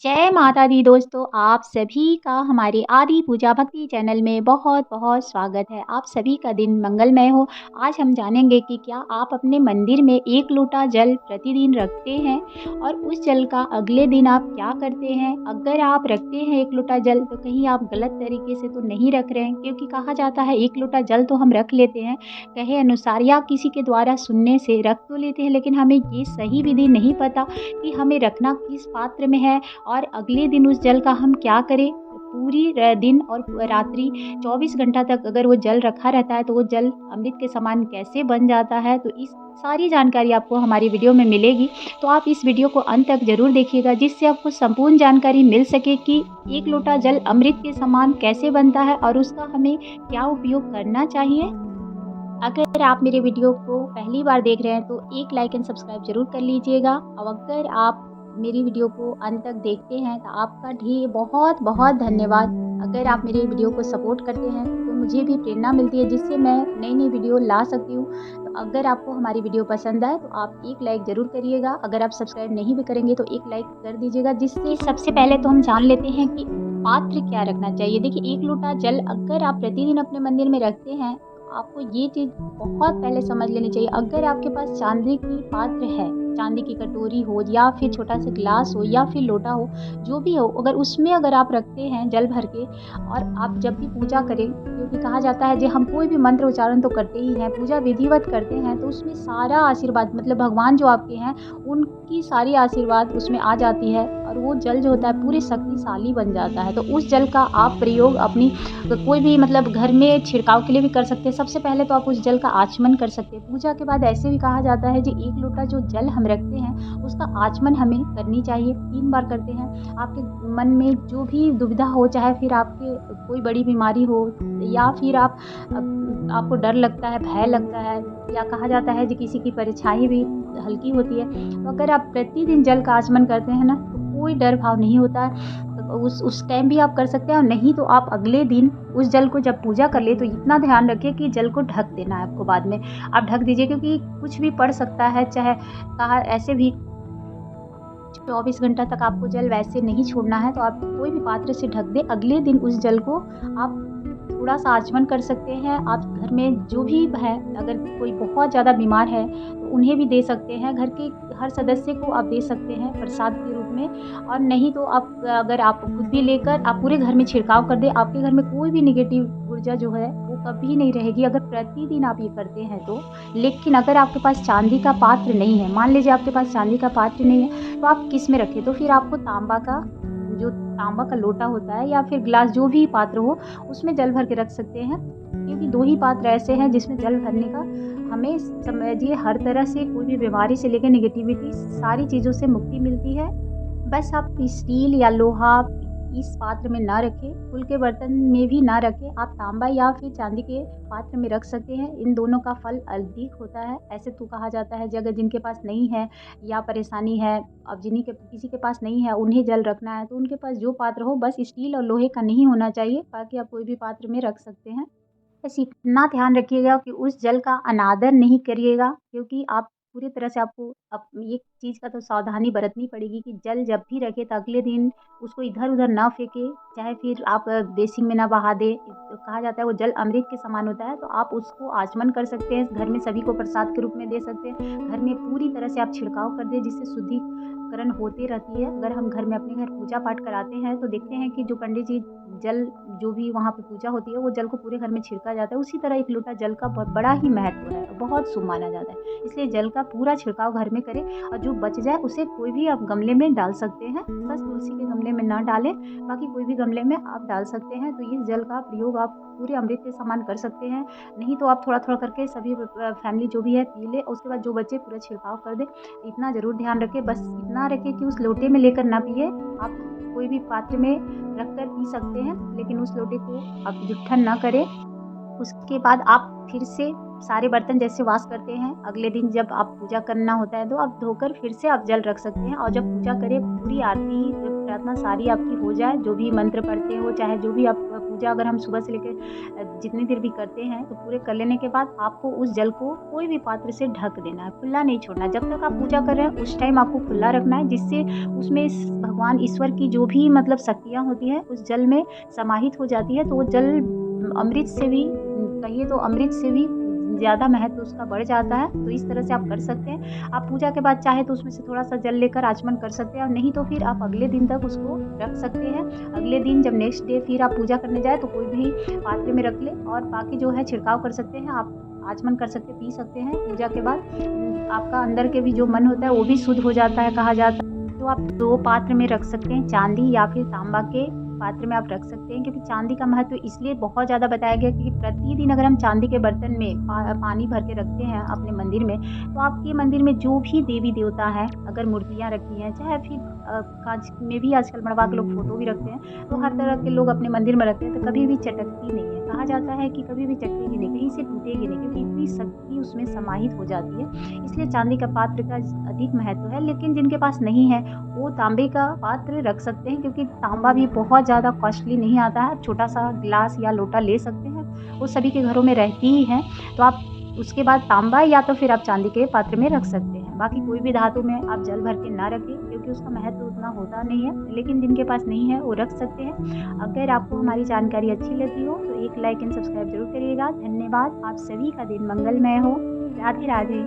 जय माता दी दोस्तों, आप सभी का हमारे आदि पूजा भक्ति चैनल में बहुत-बहुत स्वागत है। आप सभी का दिन मंगलमय हो। आज हम जानेंगे कि क्या आप अपने मंदिर में 1 लोटा जल प्रतिदिन रखते हैं और उस जल का अगले दिन आप क्या करते हैं? अगर आप रखते हैं 1 लोटा जल तो कहीं आप गलत तरीके से तो नहीं रख रहे हैं, क्योंकि कहा जाता है 1 लोटा जल तो हम रख लेते हैं कहे अनुसार या किसी के द्वारा सुनने से रख तो लेते हैं, लेकिन हमें ये सही विधि नहीं पता कि हमें रखना किस पात्र में है और अगले दिन उस जल का हम क्या करें? पूरी दिन और रात्रि 24 घंटा तक अगर वो जल रखा रहता है तो वो जल अमृत के समान कैसे बन जाता है? तो इस सारी जानकारी आपको हमारी वीडियो में मिलेगी। तो आप इस वीडियो को अंत तक ज़रूर देखिएगा, जिससे आपको संपूर्ण जानकारी मिल सके कि 1 लोटा जल अमृत के समान कैसे बनता है और उसका हमें क्या उपयोग करना चाहिए। अगर आप मेरे वीडियो को पहली बार देख रहे हैं तो एक लाइक एंड सब्सक्राइब ज़रूर कर लीजिएगा, और अगर आप मेरी वीडियो को अंत तक देखते हैं तो आपका बहुत-बहुत धन्यवाद। अगर आप मेरे वीडियो को सपोर्ट करते हैं तो मुझे भी प्रेरणा मिलती है, जिससे मैं नई-नई वीडियो ला सकती हूँ। तो अगर आपको हमारी वीडियो पसंद आए तो आप एक लाइक ज़रूर करिएगा। अगर आप सब्सक्राइब नहीं भी करेंगे तो एक लाइक कर दीजिएगा, जिससे सबसे पहले तो हम जान लेते हैं कि पात्र क्या रखना चाहिए। देखिए, 1 लोटा जल अगर आप प्रतिदिन अपने मंदिर में रखते हैं, आपको ये चीज़ बहुत पहले समझ लेनी चाहिए। अगर आपके पास चांदी की पात्र है, चांदी की कटोरी हो या फिर छोटा-सा ग्लास हो या फिर लोटा हो, जो भी हो, अगर उसमें अगर आप रखते हैं जल भर के और आप जब भी पूजा करें, क्योंकि कहा जाता है जो हम कोई भी मंत्र उच्चारण तो करते ही हैं, पूजा विधिवत करते हैं, तो उसमें सारा आशीर्वाद मतलब भगवान जो आपके हैं, उनकी सारी आशीर्वाद उसमें आ जाती है और वो जल जो होता है पूरे शक्तिशाली बन जाता है। तो उस जल का आप प्रयोग अपनी कोई भी मतलब घर में छिड़काव के लिए भी कर सकते हैं। सबसे पहले तो आप उस जल का आचमन कर सकते हैं। पूजा के बाद ऐसे भी कहा जाता है जी 1 लोटा जो जल हम रखते हैं उसका आचमन हमें करनी चाहिए, 3 बार करते हैं। आपके मन में जो भी दुविधा हो, चाहे फिर आपके कोई बड़ी बीमारी हो या फिर आपको डर लगता है, भय लगता है, या कहा जाता है जी किसी की परछाई भी हल्की होती है। तो अगर आप प्रतिदिन जल का आचमन करते हैं ना, तो कोई डर भाव नहीं होता है। उस टाइम भी आप कर सकते हैं, और नहीं तो आप अगले दिन उस जल को जब पूजा कर ले तो इतना ध्यान रखिए कि जल को ढक देना है आपको। बाद में आप ढक दीजिए, क्योंकि कुछ भी पड़ सकता है, चाहे कहा ऐसे भी 24 घंटा तक आपको जल वैसे नहीं छोड़ना है, तो आप कोई भी पात्र से ढक दें। अगले दिन उस जल को आप थोड़ा-सा आचमन कर सकते हैं। आप घर में जो भी है, अगर कोई बहुत ज़्यादा बीमार है तो उन्हें भी दे सकते हैं। घर के हर सदस्य को आप दे सकते हैं प्रसाद के रूप में, और नहीं तो आप अगर आप खुद भी लेकर आप पूरे घर में छिड़काव कर दें, आपके घर में कोई भी नेगेटिव ऊर्जा जो है वो कभी नहीं रहेगी, अगर प्रतिदिन आप ये करते हैं तो। लेकिन अगर आपके पास चांदी का पात्र नहीं है, मान लीजिए आपके पास चांदी का पात्र नहीं है, तो आप किस में रखें? तो फिर आपको तांबा का लोटा होता है या फिर ग्लास, जो भी पात्र हो, उसमें जल भर के रख सकते हैं। क्योंकि 2 ही पात्र ऐसे हैं जिसमें जल भरने का हमें समझिए हर तरह से कोई भी बीमारी से लेकर नेगेटिविटी सारी चीज़ों से मुक्ति मिलती है। बस आप स्टील या लोहा इस पात्र में ना रखें, फूल के बर्तन में भी ना रखें, आप तांबा या फिर चांदी के पात्र में रख सकते हैं। इन दोनों का फल अधिक होता है। ऐसे तो कहा जाता है जगह जिनके पास नहीं है या परेशानी है, अब जिन्हीं के किसी के पास नहीं है उन्हें जल रखना है, तो उनके पास जो पात्र हो, बस स्टील और लोहे का नहीं होना चाहिए, बाकी आप कोई भी पात्र में रख सकते हैं। बस इतना ध्यान रखिएगा कि उस जल का अनादर नहीं करिएगा, क्योंकि आप पूरी तरह से आपको एक चीज़ का तो सावधानी बरतनी पड़ेगी कि जल जब भी रखें तो अगले दिन उसको इधर-उधर ना फेंकें, चाहे फिर आप बेसिन में ना बहा दें। तो कहा जाता है वो जल अमृत के समान होता है, तो आप उसको आचमन कर सकते हैं, घर में सभी को प्रसाद के रूप में दे सकते हैं। घर में पूरी तरह से आप छिड़काव कर दें, जिससे शुद्धिकरण होती रहती है। अगर हम घर में अपने घर पूजा पाठ कराते हैं तो देखते हैं कि जो पंडित जी जल जो भी वहाँ पे पूजा होती है, वो जल को पूरे घर में छिड़का जाता है। उसी तरह 1 लोटा जल का बहुत बड़ा ही महत्व है, बहुत शुभ माना जाता है। इसलिए जल का पूरा छिड़काव घर में करें, और जो बच जाए उसे कोई भी आप गमले में डाल सकते हैं। बस तुलसी के गमले में ना डालें, बाकी कोई भी गमले में आप डाल सकते हैं। तो इस जल का प्रयोग आप पूरे अमृत के समान कर सकते हैं। नहीं तो आप थोड़ा-थोड़ा करके सभी फैमिली जो भी है पी ले, और उसके बाद जो बचे पूरा छिड़काव कर दें। इतना ज़रूर ध्यान रखें, बस इतना रखें कि उस लोटे में लेकर ना पिएँ। आप कोई भी पात्र में रखकर पी सकते हैं, लेकिन उस लोटे को आप जुट्ठन ना करें। उसके बाद आप फिर से सारे बर्तन जैसे वॉश करते हैं, अगले दिन जब आप पूजा करना होता है तो आप धोकर फिर से आप जल रख सकते हैं, और जब पूजा करें पूरी आरती प्रार्थना सारी आपकी हो जाए, जो भी मंत्र पढ़ते हो, चाहे जो भी आप पूजा अगर हम सुबह से लेकर जितनी देर भी करते हैं तो पूरे कर लेने के बाद आपको उस जल को कोई भी पात्र से ढक देना है, खुला नहीं छोड़ना। जब तक आप पूजा कर रहे हैं उस टाइम आपको खुला रखना है, जिससे उसमें भगवान ईश्वर की जो भी मतलब शक्तियाँ होती हैं उस जल में समाहित हो जाती है। तो वो जल अमृत से भी कहिए तो अमृत से भी ज़्यादा महत्व उसका बढ़ जाता है। तो इस तरह से आप कर सकते हैं। आप पूजा के बाद चाहे तो उसमें से थोड़ा-सा जल लेकर आचमन कर सकते हैं और नहीं तो फिर आप अगले दिन तक उसको रख सकते हैं। अगले दिन जब नेक्स्ट डे फिर आप पूजा करने जाएँ तो कोई भी पात्र में रख लें और बाकी जो है छिड़काव कर सकते हैं, आप आचमन कर सकते हैं, पी सकते हैं। पूजा के बाद आपका अंदर के भी जो मन होता है वो भी शुद्ध हो जाता है कहा जाता है। तो आप 2 पात्र में रख सकते हैं, चांदी या फिर तांबा के पात्र में आप रख सकते हैं, क्योंकि चांदी का महत्व इसलिए बहुत ज़्यादा बताया गया क्योंकि प्रतिदिन अगर हम चांदी के बर्तन में पानी भर के रखते हैं अपने मंदिर में, तो आपके मंदिर में जो भी देवी देवता है, अगर मूर्तियाँ रखी हैं, चाहे फिर कांच में भी आजकल मड़वा के लोग फोटो भी रखते हैं, तो हर तरह के लोग अपने मंदिर में रखते हैं, तो कभी भी चटकती नहीं है। कहा जाता है कि कभी भी चटकेगी नहीं, कहीं से टूटेगी नहीं, क्योंकि इतनी शक्ति उसमें समाहित हो जाती है। इसलिए चांदी का पात्र का अधिक महत्व है। लेकिन जिनके पास नहीं है वो तांबे का पात्र रख सकते हैं, क्योंकि तांबा भी बहुत ज़्यादा कॉस्टली नहीं आता है। छोटा सा गिलास या लोटा ले सकते हैं, वो सभी के घरों में रहती ही है। तो आप उसके बाद तांबा या तो फिर आप चांदी के पात्र में रख सकते हैं। बाकी कोई भी धातु में आप जल भर के ना रखें, क्योंकि उसका महत्व उतना होता नहीं है। लेकिन जिनके पास नहीं है वो रख सकते हैं। अगर आपको हमारी जानकारी अच्छी लगी हो तो एक लाइक एंड सब्सक्राइब जरूर करिएगा। धन्यवाद। आप सभी का दिन मंगलमय हो। राधे राधे।